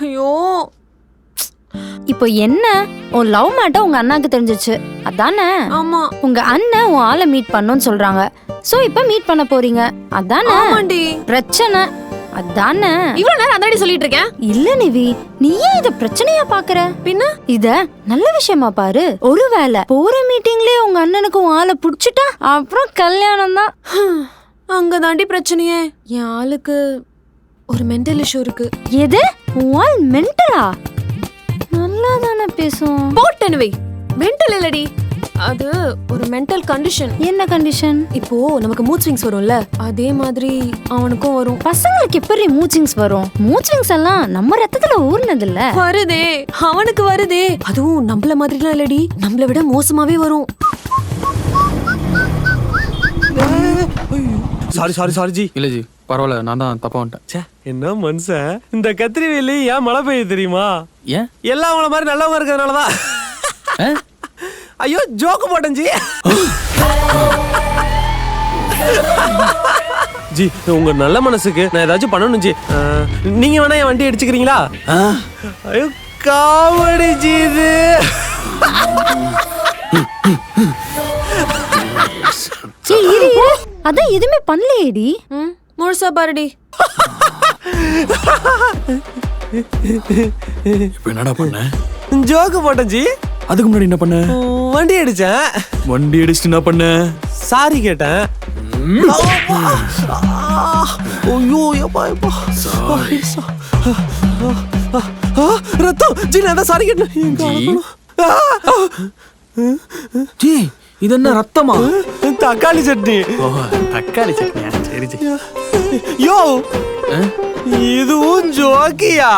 ஐயோ இப்போ என்ன உன் லவ் மேட்டர் உங்க அண்ணாக்கு தெரிஞ்சிச்சு அதானே? ஆமா. உங்க அண்ணன் உன் ஆளை மீட் பண்ணணும்னு சொல்றாங்க. சோ இப்போ மீட் பண்ண போறீங்க அதானே? ஆமாண்டி. பிரச்சனை அதானே? இவ்வளவு நேரம் அதாடி சொல்லிட்டு இருக்கேன். இல்ல நிவி, நீ ஏன் இத பிரச்சனையா பாக்குற? பின்ன இத நல்ல விஷயமா பாரு. ஒருவேளை போற மீட்டிங்லயே உங்க அண்ணனுக்கு உன் ஆளை புடிச்சிட்டா அப்புறம் கல்யாணம் தான். அங்க தாண்டி பிரச்சனையே. என் ஆளுக்கு ஒரு மென்டல் இஷ்யூ இருக்கு. எது? உன் ஆள் மென்டலா? நல்லா தானே பேசும். போட்டனுவை மென்டல் இல்லடி, அது ஒரு மென்டல் கண்டிஷன். என்ன கண்டிஷன்? இப்போ நமக்கு மூட் ஸ்விங்ஸ் வரும்ல, அதே மாதிரி அவனுக்கும் வரும். பசங்களுக்கு எப்படி மூட் ஸ்விங்ஸ் வரும்? மூட் ஸ்விங்ஸ் எல்லாம் நம்ம ரத்தத்துல ஊர்னது இல்ல. வருதே, அவனுக்கு வருதே. அதுவும் நம்மள மாதிரிலாம் இல்லடி, நம்மள விட மோசமாவே வரும். Sorry G. இல்ல ஜி, பரவாயில்ல, நான் தான் தப்பா வந்துட்டேன். என்ன மனுஷன், இந்த கத்திரி வெள்ளி ஏன் மழை பெய்யுது தெரியுமா? ஏன்? எல்லாம் அவங்கள மாதிரி நல்லவங்க இருக்கிறதுனாலதான். ஐயோ ஜோக்கு போட்டேன் ஜி. ஜி உங்க நல்ல மனசுக்கு நான் ஏதாச்சும் பண்ணணும் ஜி. நீங்க வேணா என் வண்டி அடிச்சுக்கிறீங்களா? ஐயோ காமெடி ஜி இது. அதான் எதுவுமே பண்ணலையேடி. முழுசா பாருடி. இப்போ என்னடா பண்ண? ஜோக்கு போட்டேன் ஜி. அதுக்கு முன்னாடி என்ன பண்ண? வண்டி அடிச்சேன். வண்டி அடிச்சுட்டு என்ன பண்ண? சாரி கேட்டேன். ஐயோ எப்பா எப்பா ரத்தம் ஜி. நான் சாரி கேட்டேன் ஜி. இது என்ன ரத்தமா? தக்காளி சட்னி. தக்காளி சட்னியா? சரி ஜி. யோ இதுவும் ஜோக்கியா?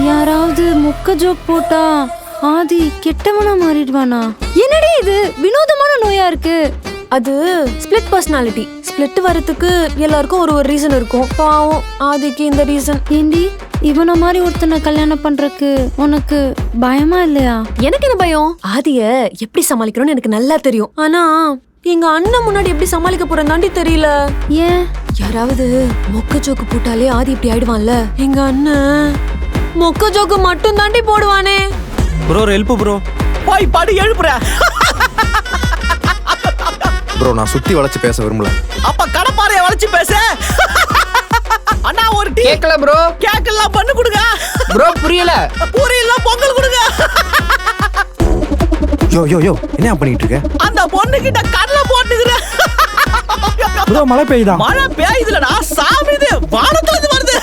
யாராவது முக்க ஜோக் போட்டா ஆதி கெட்டவனா மாறிடுவானா? என்னடி இது வினோதமான நோயா இருக்கு? அது ஸ்பிளிட் பர்சனாலிட்டி. ஸ்பிளிட் வரதுக்கு எல்லாருக்கும் ஒரு ஒரு ரீசன் இருக்கும். பாவம் ஆதிக்கு இந்த ரீசன். ஏண்டி இவன மாதிரி ஒருத்தனை கல்யாணம் பண்றதுக்கு உனக்கு பயமா இல்லையா? எனக்கு என்ன பயம்? ஆதிய எப்படி சமாளிக்கணும்னு எனக்கு நல்லா தெரியும். ஆனா எங்க அண்ணன் முன்னாடி எப்படி சமாளிக்க போறேன் தாண்டி தெரியல. ஏன்? யாராவது மொக்க ஜோக்கு போட்டாலே ஆதி இப்படி ஆயிடுவான்ல. எங்க அண்ணன் மொக்க ஜோக்கு மட்டும் தாண்டி போடுவானே. Bro help bro. போய் படி எழுப்புற. ப்ரோ நான் சுத்தி வளைச்சு பேச விரும்பல. அப்ப கடப்பாறைய வளைச்சு பேச. அண்ணா ஒரு டீ கேக்கல ப்ரோ. கேக்கெல்லாம் பண்ணு கொடுங்க ப்ரோ. புரியல. பூரியல்ல பொங்கல் கொடுங்க. யோ யோ யோ என்ன பண்ணிட்டு இருக்க? அந்த பொண்ணு கிட்ட கடலை போட்டுக்கிற. ப்ரோ மழை பெய்யுதா? மழை பெய்யுதுலடா சாமி, இது வானத்துல இருந்து வருது.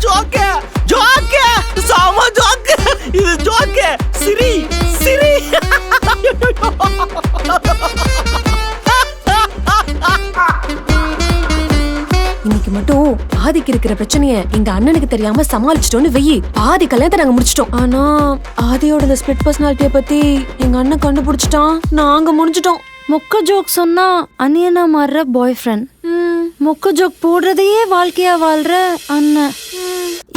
ஜோக்கே ஜோக்கே சாம ஜோக்கே. இது ஜோக்கே. சிரி சிரி. இன்னைக்கு மட்டும் ஆதிக்கு இருக்கிற பிரச்சனைய எங்க அண்ணனுக்கு தெரியாம சமாளிச்சிட்டோன்னு வெயி. ஆதி கல்யாணத்தை நாங்க முடிச்சிட்டோம். ஆனா ஆதியோட இந்த ஸ்பிளிட் பர்சனாலிட்டிய பத்தி எங்க அண்ணன் கண்டுபிடிச்சிட்டான். நாங்க முடிஞ்சிட்டோம். மொக்க ஜோக் சொன்னா அனியனா மாறுற பாய் ஃப்ரெண்ட், மொக்க ஜோக் போடுறதையே வாழ்க்கையா வாழ்ற அண்ணன்.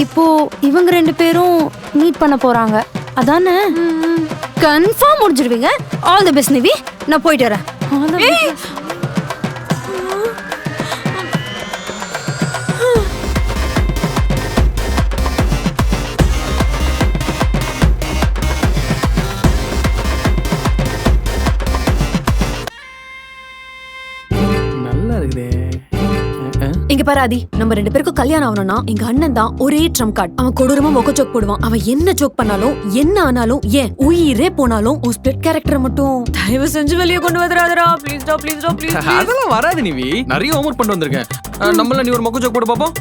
இப்போ இவங்க ரெண்டு பேரும் மீட் பண்ண போறாங்க அதானே? கன்ஃபார்ம் முடிஞ்சிருவீங்க. All the best Nivi. நான் போயிட்டு வரேன். நல்லா இருக்குதே. இங்க பாரு ஆதி, நம்ம ரெண்டு பேருக்கும் கல்யாணம் ஆகணும்னா எங்க அண்ணன் தான் ஒரே ட்ரம் கார்டு. அவன் கொடூரமா மொக்க ஜோக் போடுவான். அவன் என்ன ஜோக் பண்ணாலும் என்ன ஆனாலும் ஏன் உயிரே போனாலும் உன் ஸ்பிளிட் கேரக்டர் மட்டும் தயவு செஞ்சு வெளியே கொண்டு வந்துடாதடா. ப்ளீஸ் டா ப்ளீஸ் டா ப்ளீஸ். அதெல்லாம் வராது நிவி. நிறைய ஹோம்வொர்க் பண்ணிட்டு வந்திருக்கேன். நம்மள நீ ஒரு மொக்க ஜோக் போடு பாப்போம்.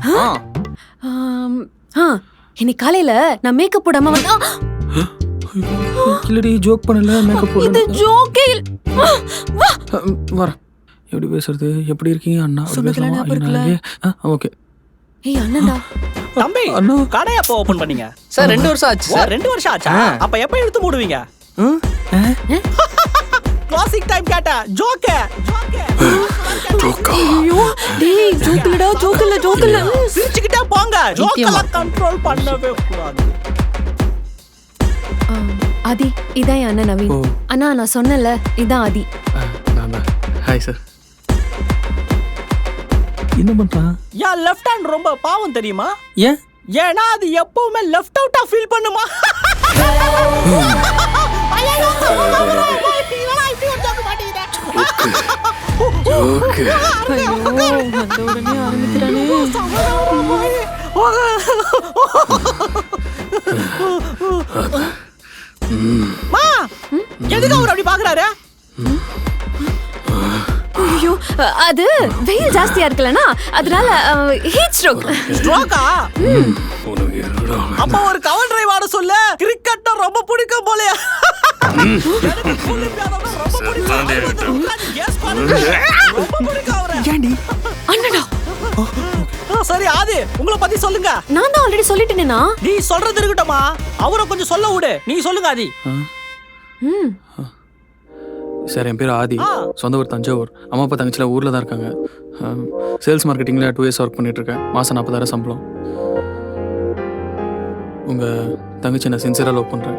இன்னைக்கு காலையில நான் மேக்கப் போடாம வந்தா. இல்லடி ஜோக் பண்ணல, மேக்கப் போடல. இது ஜோக்கே வர. எப்படி பேசுறது? எப்படி இருக்கீங்க அண்ணா? ஓகே. ஏய் அண்ணன்டா. தம்பி கடை எப்போ ஓபன் பண்ணீங்க? சார் 2 வருஷம் ஆச்சு சார். 2 வருஷம் ஆச்சா? அப்ப எப்ப எடுத்து மூடுவீங்க? க்ளோசிங் டைம் கேட்டா. ஜோக்கே ஜோக்கா. ஐயோ டேய் ஜோக்கல. சிரிச்சுக்கிட்டே போங்க. ஜோக்கெல்லாம் கண்ட்ரோல் பண்ணவே கூடாது. ஆதி இதான் என் அண்ணன் நவீன். ஓ. அண்ணா நான் சொன்னல இதான் ஆதி. நான் தான். Hi sir. என்ன பண்றான்? என் லெஃப்ட் ஹேண்ட் ரொம்ப பாவம் தெரியுமா? ஏன்? ஏன்னா அது எப்பவுமே லெஃப்ட் அவுட்டா ஃபீல் பண்ணுமா. மா, எதுக்கு அவர் அப்படி பாக்குறாரு? ஐயோ அது வெயில் ஜாஸ்தியா இருக்குல்லனா அதனால ஹீட் ஸ்ட்ரோக். ஸ்ட்ரோக்கா? அப்ப ஒரு கவர் டிரைவ் ஆட சொல்ல. கிரிக்கெட் ரொம்ப பிடிக்கும் போலயா? எனக்கு புலிப்பியானோ ரொம்ப பிடிக்கும். எஸ் பாருங்க. ரொம்ப பிடிக்கும் அவரை. ஏண்டி? அண்ணடா. சரி ஆதி உங்களை பத்தி சொல்லுங்க. நான் தான் ஆல்ரெடி சொல்லிட்டேனேனா. நீ சொல்றது இருக்கட்டுமா, அவரை கொஞ்சம் சொல்ல விடு. நீ சொல்லுங்க ஆதி. சார் என் பேர் ஆதி. சொந்த ஊர் தஞ்சாவூர். அம்மா அப்பா தங்கச்சியில் ஊரில் தான் இருக்காங்க. சேல்ஸ் மார்க்கெட்டிங்கில் 2 years ஒர்க் பண்ணிட்டு இருக்கேன். மாதம் 40,000 சம்பளம். உங்கள் தங்கச்சி நான் சின்சியராக லவ் பண்ணுறேன்.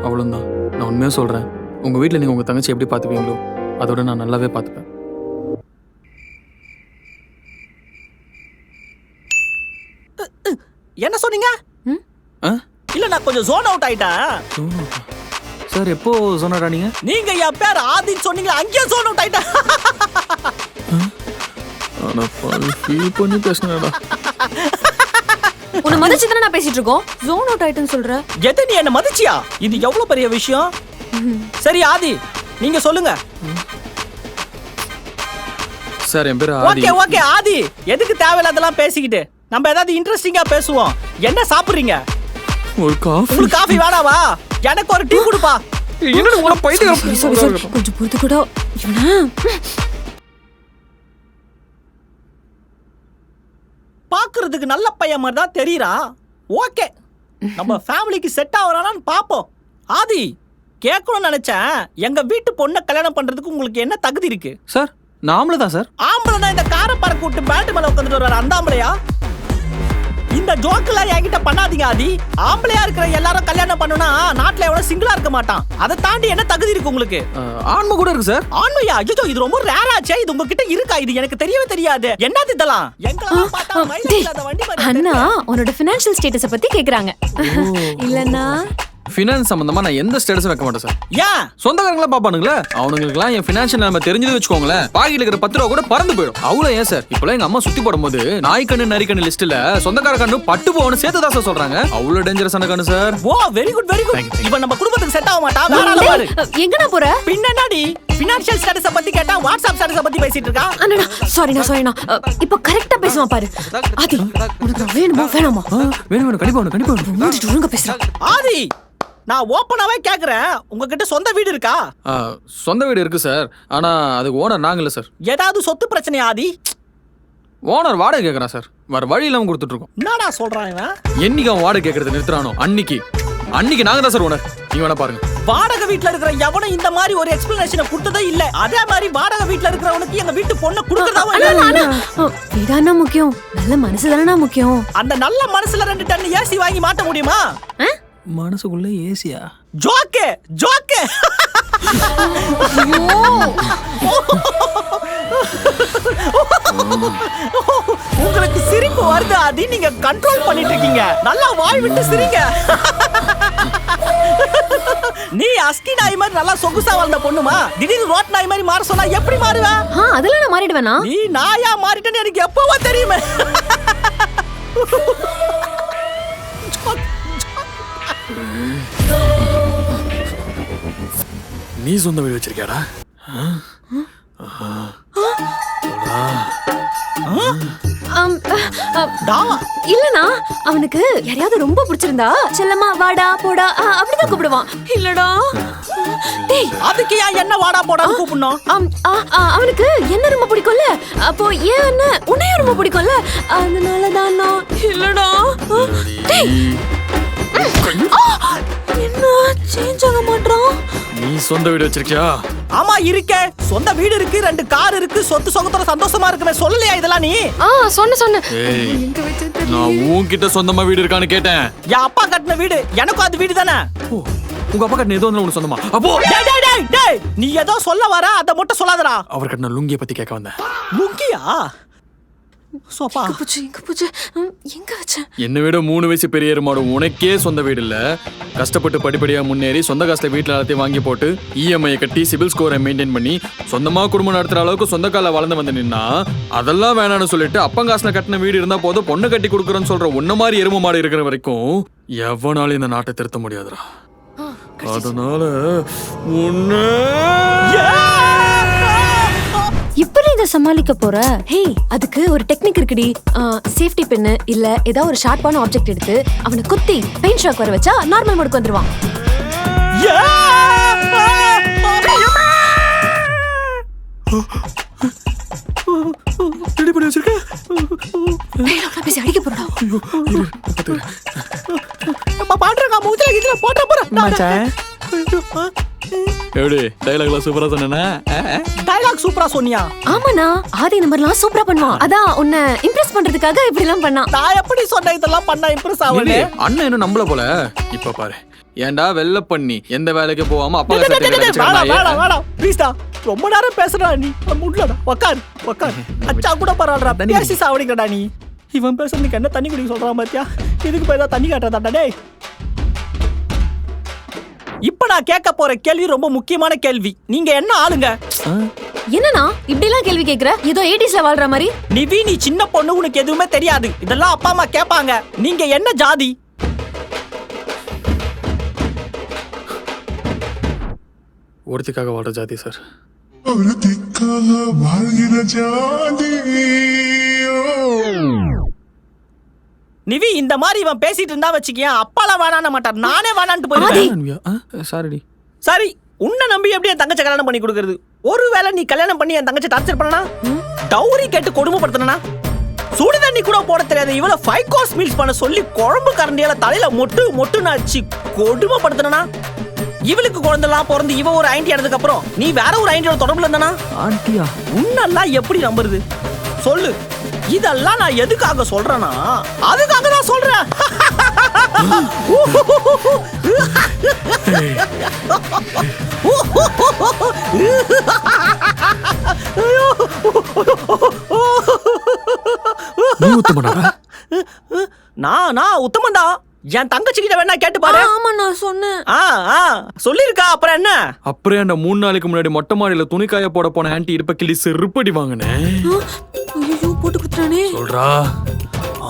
அவ்வளோதான். நான் உண்மையாக சொல்கிறேன். உங்கள் வீட்டில் நீங்கள் உங்கள் தங்கச்சி எப்படி பார்த்துப்பீங்களோ அதோட நான் நல்லாவே பார்த்துப்பேன். என்ன சொன்னீங்க? இல்ல நான் கொஞ்சம் ஜோன் அவுட் ஆயிட்டேன். சார் எப்போ சொன்னாடா நீங்கள்? நீங்க என் பேர் ஆதின்னு சொன்னீங்க, அங்கேயே ஜோன் அவுட் ஆயிட்டேன். ஆனால் ஃபீல் பண்ணி பேசினேடா. உன்னை மதிச்சு தானே நான் பேசிட்டு இருக்கோம். ஜோன் அவுட் ஆயிட்டுன்னு சொல்ற. எது நீ என்ன மதிச்சியா? இது எவ்வளவு பெரிய விஷயம். சரி ஆதி நீங்க சொல்லுங்க. சார் என் பேர் ஆதி. ஓகே ஓகே ஆதி, எதுக்கு தேவையில்லாதெல்லாம் பேசிக்கிட்டு நம்ம ஏதாவது இன்ட்ரெஸ்டிங்கா பேசுவோம். என்ன சாப்பிடுறீங்க? ஒரு காஃபி. உங்களுக்கு காஃபி வேணாவா? எனக்கு ஒரு டீ கொடுப்பா. என்னடா உன பைத்தியம்? கொஞ்சம் பொறுத்து கூட. இவனா பாக்குறதுக்கு நல்ல பையன் மாதிரி தான் தெரியறான். ஓகே, நம்ம ஃபேமிலிக்கு செட் ஆவறானான்னு பாப்போம். ஆதி கேட்கணும்னு நினைச்சேன், எங்க வீட்டு பொண்ணை கல்யாணம் பண்றதுக்கு உங்களுக்கு என்ன தகுதி இருக்கு? சார் நான் ஆம்பளை தான் சார். ஆம்பளை தான் இந்த காரை பறக்க விட்டு பேட்டு மேல உட்காந்துட்டு வர்றாரு அந்த ஆம்பளையா? இந்த ஜோக்கெல்லாம் என்கிட்ட பண்ணாதீங்க ஆதி. ஆம்பளையா இருக்கிற எல்லாரும் கல்யாணம் பண்ணனும்னா நாட்டுல எவ்வளவு சிங்கிளா இருக்க மாட்டான். அதை தாண்டி என்ன தகுதி இருக்கு உங்களுக்கு? ஆண்மை கூட இருக்கு சார். ஆண்மையா? ஐயோ இது ரொம்ப ரேராச்சே. இது உங்ககிட்ட இருக்கா? இது எனக்கு தெரியவே தெரியாது. என்னது இதெல்லாம்? எங்கெல்லாம் பார்த்தா மைலேஜ் இல்லாத வண்டி மாதிரி. அண்ணா உன்னோட ஃபினான்ஷியல் ஸ்டேட்டஸ பத்தி கேக்குறாங்க. இல்லன்னா ஃபினான்ஸ் சம்பந்தமா நான் எந்த ஸ்டேட்டஸும் வைக்க மாட்டேன் சார். ஏன்? சொந்தக்காரங்களா பாப்பானுங்களே, அவனுங்களுக்குலாம் என் ஃபினான்ஷியல் நிலைமை தெரிஞ்சது வச்சுக்கோங்களேன், பாக்கெட்ல இருக்கிற 10 ரூபா கூட பறந்து போயிடும். அவ்வளோ ஏன் சார்? இப்பெல்லாம் எங்க அம்மா சுத்தி போடும்போது நாய் கண்ணு நரி கண்ணு லிஸ்ட்ல சொந்தக்கார கண்ணு பட்டு போவனு சேர்த்து தான் சார் சொல்றாங்க. அவ்வளோ டேஞ்சரஸான கண்ணு சார். ஓ வெரி குட் வெரி குட். இவன் நம்ம குடும்பத்துக்கு செட் ஆக மாட்டான். வேற ஆளு பாரு. எங்கடா போற? பின்னடி ஃபினான்ஷியல் ஸ்டேட்டஸ பத்தி கேட்டா வாட்ஸ்அப் ஸ்டேட்டஸ பத்தி பேசிட்டு இருக்கா. அண்ணா சாரிண்ணா. இப்போ கரெக்ட்டா பேசுவான் பாரு. ஆதி உனக்கு வேணுமா வேணாமா? வேணும் கண்டிப்பா வேணும். மூஞ்சிட்டு ஒழுங்கா பேசுறா. ஆதி நான் ஓப்பனாவே கேக்குறேன், உங்ககிட்ட சொந்த வீடு இருக்கா? சொந்த வீடு இருக்கு சார். ஆனா அதுக்கு ஓனர் நாங்க இல்ல சார். ஏதாவது சொத்து பிரச்சனை ஆதி? ஓனர் வாடகை கேக்குறான் சார். வேற வழி இல்லாம கொடுத்துட்டு இருக்கோம். என்னடா சொல்றான் இவன்? என்னைக்கு அவன் வாடகை கேட்கறது நிறுத்துறானோ அன்னைக்கு நாங்க தான் சார் ஓனர். நீங்க வேணா பாருங்க. வாடகை வீட்ல இருக்கிற எவனும் இந்த மாதிரி ஒரு எக்ஸ்பிளனேஷனை கொடுத்ததே இல்ல. அதே மாதிரி வாடகை வீட்ல இருக்கிறவனுக்கு எங்க வீட்டு பொண்ணை கொடுக்கறதாவும் இல்ல. வீடானா முக்கியம், நல்ல மனசு தானே முக்கியம். அந்த நல்ல மனசுல 2 டன் ஏசி வாங்கி மாட்ட முடியுமா? மனசுக்குள்ள ஏசியா? Jockey jockey. உங்களுக்கு சிரிப்பு வருது ஆதி, நீங்க கண்ட்ரோல் பண்ணிட்டு இருக்கீங்க. நல்லா வாய் விட்டு சிரிங்க. நீ அஸ்கி நாய் மாதிரி நல்லா சொகுசா வளர்ந்த பொண்ணுமா, திடீர்னு ரோட் நாய் மாதிரி மாற சொன்னா எப்படி மாறுவ? அதெல்லாம் நான் மாறிடுவேனா? நீ நாயா மாறிட்டேன்னு எனக்கு எப்பவோ தெரியுமே. நீ சொந்த வீடு வச்சிருக்கியாடா? இல்லனா அவனுக்கு யாரையாவது ரொம்ப பிடிச்சிருந்தா செல்லம்மா வாடா போடா அப்படிதான் கூப்பிடுவான். இல்லடா டேய் அதுக்கு ஏன் என்ன வாடா போடான்னு கூப்பிடணும்? அவனுக்கு என்ன ரொம்ப பிடிக்கும்ல, அப்போ ஏன் அண்ணன் உன்னையும் ரொம்ப பிடிக்கும்ல, அதனால தான் நான். இல்லடா டேய் என்ன சேஞ்ச் ஆக மாட்டான்? நீ சொந்த வீடு வச்சிருக்கியா? ஆமா இருக்கே, சொந்த வீடு இருக்கு, 2 கார் இருக்கு, சொத்து சொகத்தோட சந்தோஷமா இருக்குமே. சொல்லலையா இதெல்லாம் நீ? சொன்ன ஏய், நான் உன்கிட்ட சொந்தமா வீடு இருக்கான்னு கேட்டேன். என் அப்பா கட்டின வீடு, எனக்கும் அது வீடு தானே. ஓ, உங்க அப்பா கட்டின ஏதோ உனக்கு சொந்தமா? அப்போ டேய், நீ ஏதோ சொல்ல வர, அத மட்டும் சொல்லாதடா. அவர் கட்டின லுங்கிய பத்தி கேட்க வந்தேன். முக்கியா சோப்பா எங்க போச்சு எங்க வச்சேன்? என்னை விட 3 வயசு பெரிய எருமாடு உனக்கே சொந்த வீடு இல்ல. கஷ்டப்பட்டு படிப்படியா முன்னேறி சொந்த காசுல வீட்டுல எல்லாத்தையும் வாங்கி போட்டு இஎம்ஐ கட்டி சிபில் ஸ்கோரை மெயின்டைன் பண்ணி சொந்தமா குடும்பம் நடத்துற அளவுக்கு சொந்த கால வளர்ந்து வந்து நின்னா அதெல்லாம் வேணாம்னு சொல்லிட்டு அப்பங்காசுல கட்டின வீடு இருந்தா போதும் பொண்ணு கட்டி கொடுக்குறேன்னு சொல்ற உன்ன மாதிரி எரும மாடு இருக்கிற வரைக்கும் எவனாலும் இந்த நாட்டை திருத்த முடியாதுடா. அதனால உன்ன இப்படி இதை சமாளிக்க போற? ஹே, அதுக்கு ஒரு டெக்னிக் இருக்குடி. சேஃப்டி பின்னு இல்ல ஏதாவது ஒரு ஷார்ப்பான ஆப்ஜெக்ட் எடுத்து அவனை குத்தி பெயிண்ட் ஷாக் வர வச்சா நார்மல் மோடுக்கு வந்துருவான். ரெடி பண்ணி வச்சிருக்க? பேசி அடிக்க போறா. பாடுறா மூஞ்சில கிட்ட போட்ட போறேன். எப்படி டைலாக்ல சூப்பரா சொன்னேனா? டயலாக் சூப்பரா சொன்னியா? ஆமாண்ணா, ஆதி நம்பர்லாம் சூப்பரா பண்ணுவான். அதான் உன்னை இம்ப்ரெஸ் பண்றதுக்காக இப்படி எல்லாம் பண்ணான். நான் எப்படி சொன்னேன் இதெல்லாம் பண்ணா இம்ப்ரெஸ் ஆவனே? அண்ணன் என்ன நம்மள போல. இப்ப பாரு, ஏன்டா வெள்ள பண்ணி எந்த வேலைக்கு போகாம அப்பா வாடா ப்ளீஸ்டா, ரொம்ப நேரம் பேசுறா நீ. முட்லடா, உட்கார். அச்சா கூட பரவாயில்லடா, பேசி சாவடிங்கடா நீ. இவன் பேசுறதுக்கு என்ன தண்ணி குடிக்க சொல்றான் பாத்தியா? இதுக்கு போய் தான் தண்ணி காட்டுறதாடா டேய். இப்ப நான் கேட்க போற கேள்வி ரொம்ப முக்கியமான கேள்வி. நீங்க என்ன ஆளுங்க? என்னண்ணா இப்படி எல்லாம் கேள்வி கேக்குற? ஏதோ 80sல வாழ்ற மாதிரி. நிவி, நீ சின்ன பொண்ணு, உனக்கு எதுவுமே தெரியாது. இதெல்லாம் அப்பா அம்மா கேட்பாங்க. நீங்க என்ன ஜாதி? ஒருத்திக்காக வாழ்ற ஜாதி சார். நிவி, இந்த மாதிரி இவன் பேசிட்டு இருந்தா வச்சுக்கியா, அப்பாலாம் வேணான்னு மாட்டார், நானே வேணான்ட்டு போயிருவேன். சாரிடி. சரி, உன்னை நம்பி எப்படி என் தங்கச்சி கல்யாணம் பண்ணி கொடுக்கறது? ஒருவேளை நீ கல்யாணம் பண்ணி என் தங்கச்சி டார்ச்சர் பண்ணனா, டவுரி கேட்டு கொடுமைப்படுத்தனா, சுடு தண்ணி கூட போட தெரியாது இவள 5 கோர்ஸ் மீல்ஸ் பண்ண சொல்லி குழம்பு கரண்டியால தலையில மொட்டு நாச்சு கொடுமைப்படுத்தனா, இவளுக்கு குழந்தைலாம் பிறந்து இவ ஒரு ஆண்டி ஆனதுக்கு அப்புறம் நீ வேற ஒரு ஆண்டியோட தொடர்புல இருந்தானா, ஆண்டியா உன்னெல்லாம் எப்படி நம்புறது சொல்லு? இதெல்லாம் நான் எதுக்காக சொல்றேன்னா, அதுக்காக தான் சொல்றேன். நீ உத்தமனா? நான் உத்தமன்டா. என் தங்கச்சி கிட்ட வேணா கேட்டு பாரு. ஆமா, நான் சொன்னேன். சொல்லிருக்கா, அப்புறம் என்ன? அப்புறம் என்ன 3 நாளைக்கு முன்னாடி மொட்டை மாடியில துணிக்காய போட போன ஆன்டி இருப்ப கிளி செருப்படி வாங்கினேன். ஐயோ, போட்டு குத்துறானே. சொல்றா,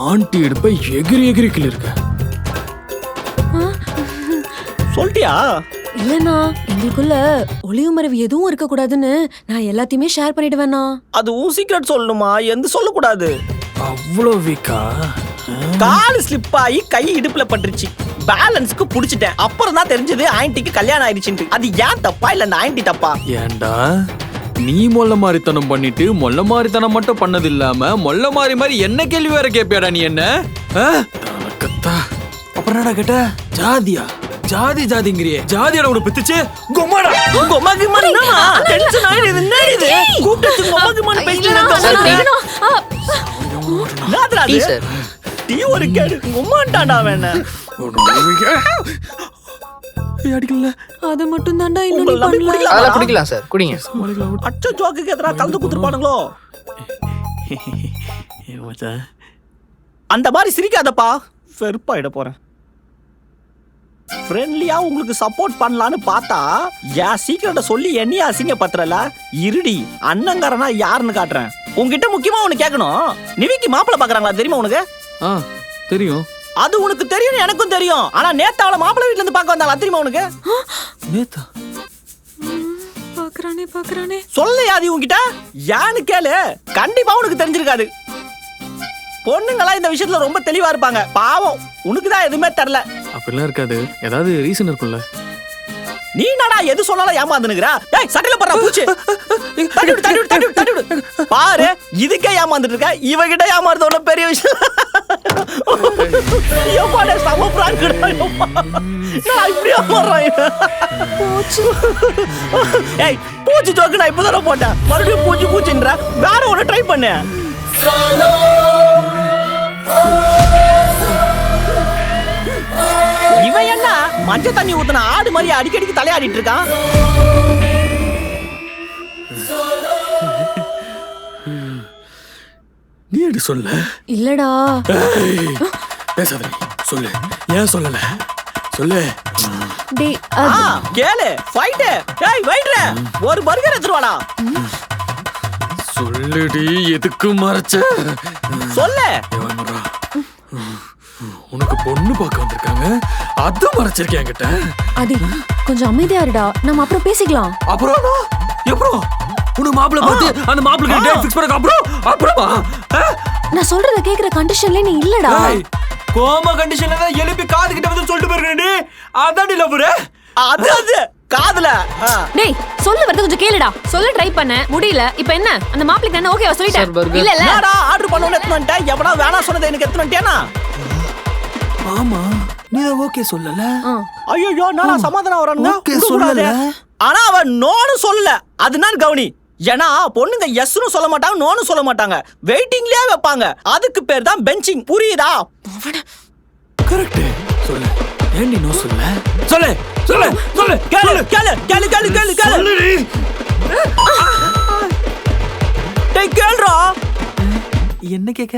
ஆன்டி இடுப்ப எகிரி கிளி இருக்க. சொல்லிட்டியா? இல்லண்ணா, எங்களுக்குள்ள ஒளிவு மறைவு எதுவும் இருக்க கூடாதுன்னு நான் எல்லாத்தையுமே ஷேர் பண்ணிடுவேண்ணா. அது உன் சீக்ரெட் சொல்லணுமா? எந்த சொல்லக்கூடாது. அவ்வளோ வீக்கா? கால் ஸ்லிப் ஆகி கை இடுப்புல பட்டுருச்சு. பேலன்ஸ்க்கு புடிச்சிட்டேன். அப்புறம் தான் தெரிஞ்சது ஆன்ட்டிக்கு கல்யாணம் ஆயிடுச்சுன்னு. அது ஏன் தப்பா இல்ல அந்த ஆன்ட்டி தப்பா? ஏண்டா நீ மொல்ல மாதிரித்தனம் பண்ணிட்டு மொல்ல மாதிரித்தனம் மட்டும் பண்ணது இல்லாம மொல்ல மாதிரி என்ன கேள்வி வேற கேப்பியாடா நீ என்ன? அப்புறம் என்னடா கேட்ட? ஜாதிங்கிறியே, ஜாதியோட ஒரு பித்துச்சு கொம்மாடா. கொம்மாக்குமானா டென்ஷன் ஆயிடுது. என்ன இது? கூப்பிட்டு கொம்மாக்குமானா பேசிட்டு நாதரா டீ சார். டீ ஒரு கேடு கொம்மாண்டாடா வேணா. அடிக்கல. அது மட்டும் தான்டா இன்னும் உங்களை நம்பி பண்ணல. குடிக்கலாமா? அதெல்லாம் குடிக்கலாம் சார், குடிங்க. அச்சோ, ஜோக்குக்கு எதிரா கலந்து குடுத்துப்பானுங்களோ? அந்த மாதிரி சிரிக்காதப்பா, வெறுப்பாயிட போறேன். ஃப்ரெண்ட்லியா உங்களுக்கு சப்போர்ட் பண்ணலான்னு பார்த்தா என் சீக்கிரட்ட சொல்லி என்னைய அசிங்கப்படுத்துறல. இருடி, அண்ணங்காரனா யாருன்னு காட்டுறேன். உன்கிட்ட முக்கியமா ஒண்ணு கேட்கணும். நிவிக்கு மாப்பிள்ளை பாக்குறாங்களா தெரியுமா உனக்கு? தெரியும். அது உனக்கு தெரியும், எனக்கும் தெரியும். ஆனா நேத்து அவளை மாப்பிள்ளை வீட்டுல இருந்து பார்க்க வந்தாளா தெரியுமா உனக்கு? நேத்தா? பாக்குறானே. சொல்லையா அது உன்கிட்ட? யான்னு கேளு, கண்டிப்பா உனக்கு தெரிஞ்சிருக்காது. பொண்ணுங்களா இந்த விஷயத்துல ரொம்ப தெளிவா இருப்பாங்க. பாவம், உனக்குதான் எதுவுமே தெரியல. அப்படிலாம் இருக்காது, ஏதாவது ரீசன் இருக்கும்ல. நீ என்னடா எது சொன்னாலும் ஏமாந்துனுக்குற? டேய், சட்டையில போடுற பூச்சி. தட்டி விடு. பாரு, இதுக்கே ஏமாந்துட்டு இருக்க. இவகிட்ட ஏமாறுறது ஒன்றும் பெரிய விஷயம். சம பிராங்க். நான் இப்படி ஏமாறுறேன். ஏய் பூச்சி ஜோக்கு நான் இப்பதானே போட்டேன், மறுபடியும் பூச்சின்ற. வேற ஒண்ணு ட்ரை பண்ணு. இவன் என்ன மஞ்சள் தண்ணி ஊத்துன ஆடு மாதிரி அடிக்கடிக்கு தலையாடிட்டு இருக்கான்? நீ எப்படி சொல்ல? இல்லடா. பேசாத, சொல்லு. ஏன் சொல்லல? சொல்லு. டேய் கேளு. ஃபைட். ஏய் வெயிட்ரா, ஒரு பர்கர் எடுத்துட்டு வாடா. சொல்லுடி, எதுக்கு மறைச்ச? சொல்லு. உனக்கு பொண்ணு பார்க்க வந்திருக்காங்க, அது மறைச்சிருக்கேன் என்கிட்ட. ஆதி கொஞ்சம் அமைதியா இருடா, நம்ம அப்புறம் பேசிக்கலாம். அப்புறம் எப்பறம் உனக்கு மாப்பிள்ளை பார்த்து அந்த மாப்பிள்ளை டேட் ஃபிக்ஸ் பண்ணதுக்கு அப்புறமா நான் சொல்றத கேக்குற கண்டிஷன்ல நீ இல்லடா. கோமா கண்டிஷன்ல தான் எழுப்பி காது கிட்ட வந்து சொல்லிட்டு போறேன்டி. அதான்டி லவ்ரு. அது காதுல. டேய் சொல்ல வரது கொஞ்சம் கேளுடா. சொல்ல ட்ரை பண்ண முடியல. இப்போ என்ன அந்த மாப்பிளைக்கு என்ன ஓகேவா சொல்லிட்டேன்? இல்ல இல்ல என்னடா ஆர்டர் பண்ணனும் எடுத்து வந்துட்டேன். எவனா வேணா சொன்னதை எனக்கு எடுத்து வந்துட்டேனா? ஆமா, நீ ஓகே சொல்லல. ஐயோ நான் சமாதானம் வரானுங்க. ஓகே சொல்லல. ஆனா அவன் நோன்னு சொல்லல. அதுதான் கவுனி. ஏன்னா பொண்ணுங்க எஸ்னு சொல்ல மாட்டாங்க, நோன்னு சொல்ல மாட்டாங்க, வெயிட்டிங்லயே வைப்பாங்க. அதுக்கு பேர் தான் பெஞ்சிங். புரியுதா? கரெக்ட். சொல்லு. ஏண்டி நோ சொல்ல? சொல்லு சொல்லு சொல்லு. கேளு கேளு கேளு கேளு கேளு கேளு. டேய் கேளுடா. என்ன கேக்க?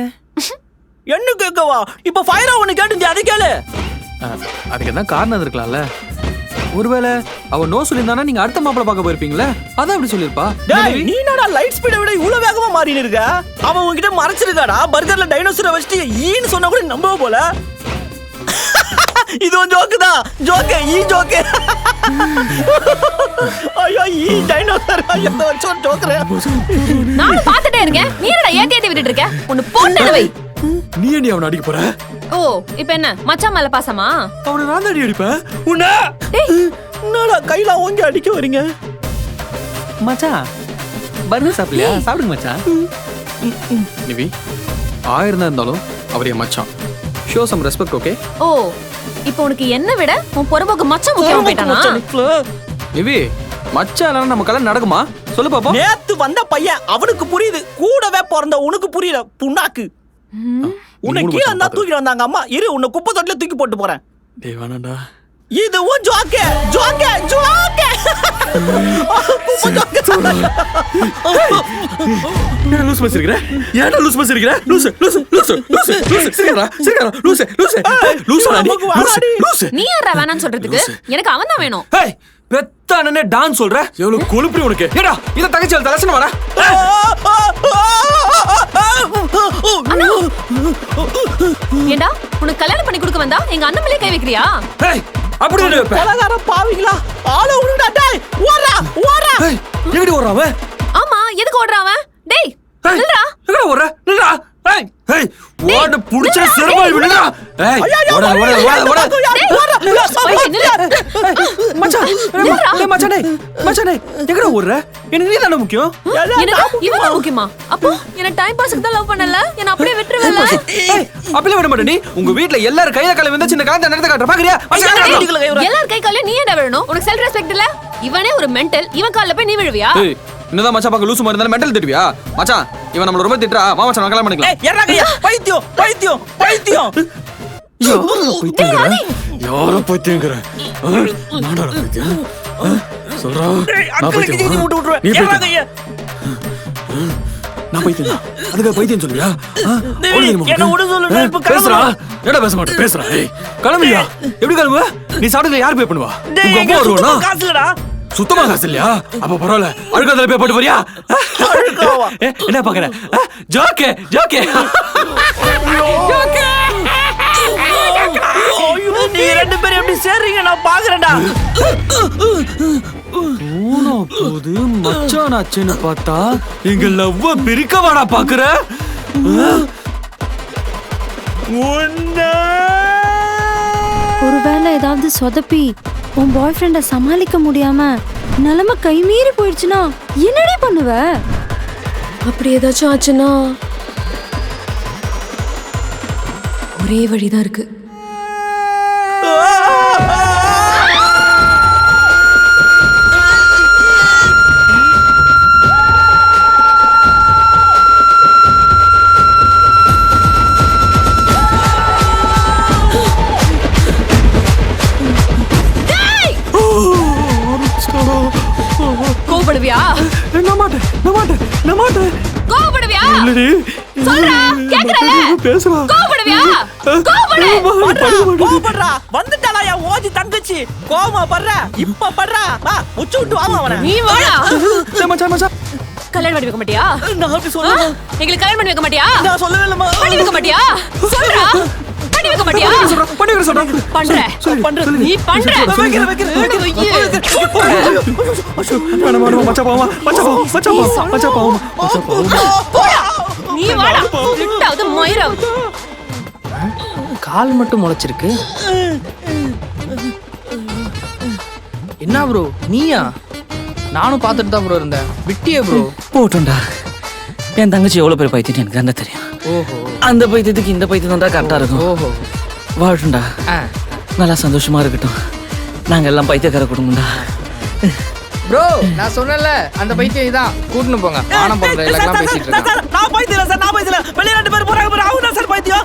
என்ன கேக்கவா? இப்ப ஃபயரா ஒன்னு கேட்டுங்க, அதை கேளு. அதுக்கு என்ன காரணம் இருக்கலாம்ல. ஒருவேளை அவ நோ சொல்லிருந்தானா நீங்க அடுத்த மாப்பிளை பார்க்க போயிருப்பீங்களே, அதான் அப்படி சொல்லிருப்பா. டேய் நீ என்னடா லைட் ஸ்பீடை விட இவ்வளவு வேகமா மாறின இருக்க? அவன் உன்கிட்ட மறைச்சிருக்காடா. பர்கர்ல டைனோசரை வச்சிட்டு ஈன்னு சொன்னா கூட நம்பவே போல. இது ஒரு ஜோக்கு தான். ஜோக்கு, ஈ ஜோக்கு. ஐயோ ஈ டைனோசர் ஐயோ வச்சோ ஜோக்குற. நான் பார்த்துட்டே இருக்கேன். நீ என்னடா ஏத்தி விட்டுட்டு இருக்க? ஒன்னு போட்டு வை. நீ ஏண்டி அவனை அடிக்க போற? ஓ இப்போ என்ன மச்சான் மேல பாசமா? அவனை நான் தான் அடிப்பேன். உன்ன என்னடா கையில ஓங்கி அடிக்க வரீங்க? மச்சான் பர்கர் சாப்பிடலையா? சாப்பிடுங்க மச்சான். நிவி, 1000 தான் இருந்தாலும் அவர் என் மச்சான். Show some respect. ஓகே? ஓ இப்போ உனக்கு என்ன விட உன் பொறம்போக்கு மச்சான் முக்கியமா போயிட்டானா? நிவி, மச்சான் இல்லைன்னா நம்ம கல்யாணம் நடக்குமா? சொல்லு பாப்போம். நேத்து வந்த பையன் அவனுக்கு புரியுது, கூடவே பிறந்த உனக்கு புரியல புண்ணாக்கு. உன்னை கீழே இருந்தா தூக்கி வந்தாங்க அம்மா. இரு உன்னை குப்பை தொட்டில தூக்கி போட்டு போறேன். டேய் வேணாம்டா. இதுவும் ஜோக்கே ஜோக்கே ஜோக்கே. என்ன லூஸ் பஸ் இருக்கற? ஏன்டா லூஸ் பஸ் இருக்கற? Loose loose loose loose loose சிகரா சிகரா லூஸ் லூஸ் லூஸ் லூஸ். நீ யாரா வேணாம்னு சொல்றதுக்கு? எனக்கு அவன் தான் வேணும். ஹேய் பெத்தானே டான்ஸ் சொல்ற? எவ்வளவு கொழுப்பு உனக்கு. ஏடா இத தங்கச்சி தலசன வாடா. ஏண்டா உனக்கு கல்யாணம் பண்ணி கொடுக்க வந்தா எங்க அண்ணன் மேலே கை வைக்கிறியா? ஹேய் அப்படி என்ன வெப்ப? பலகார பாவிங்களா ஆள உடுடா. டேய் ஓடுடா ஓடுடா. ஹேய் எங்கடி ஓடுறான் அவன்? ஆமா எதுக்கு ஓடுறான் அவன்? டேய் நில்றா. எங்கடா ஓடுற? நில்றா. ஹேய் ஹேய் ஓட புடிச்ச செருப்பாய் விடுடா. ஹேய் ஓட ஓட ஓட ஓட. மச்சான் டேய் மச்சானே மச்சானே எங்கடா ஓடுற? எனக்கு நீ தான முக்கியம். எனக்கு இவன் தான் முக்கியமா? அப்போ என்ன டைம் பாஸ்க்கு தான் லவ் பண்ணல, என்ன அப்படியே விட்டுருவல? ஏய் அப்படியே விட மாட்டே நீ. உங்க வீட்ல எல்லாரும் கையில கால வந்து சின்ன காந்த நேரத்தை காட்ற பாக்கறியா? எல்லாரும் கை கால்ல நீ ஏன்டா விழணும்? உனக்கு செல்ஃப் ரெஸ்பெக்ட் இல்ல? இவனே ஒரு மெண்டல், இவன் கால்ல போய் நீ விழுவியா? ஏய் என்னதான் மச்சான் பாக்க லூசு மாதிரி இருந்தாலும் மெண்டல் திட்டுவியா? மச்சான் இவன் நம்மள ரொம்ப திட்டுறா. வா மச்சான் கல்யாணம் பண்ணிக்கலாம். ஏய் எறங்க பைத்தியம் பைத்தியம் பைத்தியம். யாரோ பைத்தியங்கற? நானடா பைத்தியம். சொல்றா நான் பைத்தியம். நீ பைத்தியம். நான் பைத்தியம். அதுக்கு பைத்தியம் சொல்றியா? என்ன உட சொல்லுடா. இப்ப பேசுறா. என்னடா பேச மாட்டே பேசுறா. ஏய் கிளம்பியா? எப்படி கிளம்புவ? நீ சாப்பிட்டதுல யார் பே பண்ணுவா? உங்க அப்பா வருவானா? காசுலடா. சுத்தமா காசு இல்லையா? அப்ப பரவாயில்ல. அழுக்காதல பே போட்டு போறியா? அழுக்காவா? என்ன பாக்குற? ஜோக்கே ஜோக்கே ஜோக்கே. ஐயோ நீ ரெண்டு பேரும் எப்படி சேர்றீங்க நான் பாக்குறேன்டா. ஊனோ போது மச்சான் ஆச்சுன்னு பார்த்தா எங்க லவ்வ பிரிக்க வாடா பாக்குற? ஒருவேளை ஏதாவது சொதப்பி உன் பாய் ஃப்ரெண்ட சமாளிக்க முடியாம நிலைமை கைமீறி போயிடுச்சுன்னா என்னடி பண்ணுவ? அப்படி ஏதாச்சும் ஆச்சுன்னா ஒரே வழிதான் இருக்கு. கோவப்படுவியா நான் மாட்டேன் கோவப்படுவியா இல்லடி சொல்றா கேக்குறல பேசுறா கோவப்படுவியா கோவப்படு கோவப்படுறா வந்துட்டாளா என் ஓதி தங்கச்சி கோவமா படுற இப்ப படுறா வா உச்சு விட்டு வாமா அவனை நீ வாடா மச்சான் கல்யாணம் பண்ணி வைக்க மாட்டியா நான் அப்படி சொல்ல எங்களுக்கு கல்யாணம் பண்ணி வைக்க மாட்டியா நான் சொல்லவே இல்லம்மா பண்ணி வைக்க மாட்டியா சொல்றா பண்ணி வைக்க மாட்டியா பண்ணி சொல்றேன் பண்ற நீ பண்ற வேணாம் மச்சான் பாவமா நீ வாடா விட்டாவது மயிராவது கால் மட்டும் முளைச்சிருக்கு. என்ன ப்ரோ நீயா? நானும் பார்த்துட்டு தான் ப்ரோ இருந்தேன். விட்டியே ப்ரோ. போட்டோம்டா என் தங்கச்சி எவ்வளவு பேர் பைத்தியம் எனக்கு என்ன தெரியும். ஓஹோ அந்த பைத்தியத்துக்கு இந்த பைத்தியம் தான் கரெக்டா இருக்கும். ஓஹோ வாழட்டும்டா ஆ நல்லா சந்தோஷமா இருக்கட்டும். நாங்க எல்லாம் பைத்தியக்கார குடும்பம்டா. ப்ரோ நான் சொன்னல அந்த பைத்தியம் இதான் கூட்டின்னு போங்க. வானம் போடுற எல்லாம் பேசிட்டு இருக்கான். நான் பைத்தியம் சார் நான் பைத்தியம் வெளிய ரெண்டு பேர் போறாங்க பாரு அவங்க தான் சார் பைத்தியம்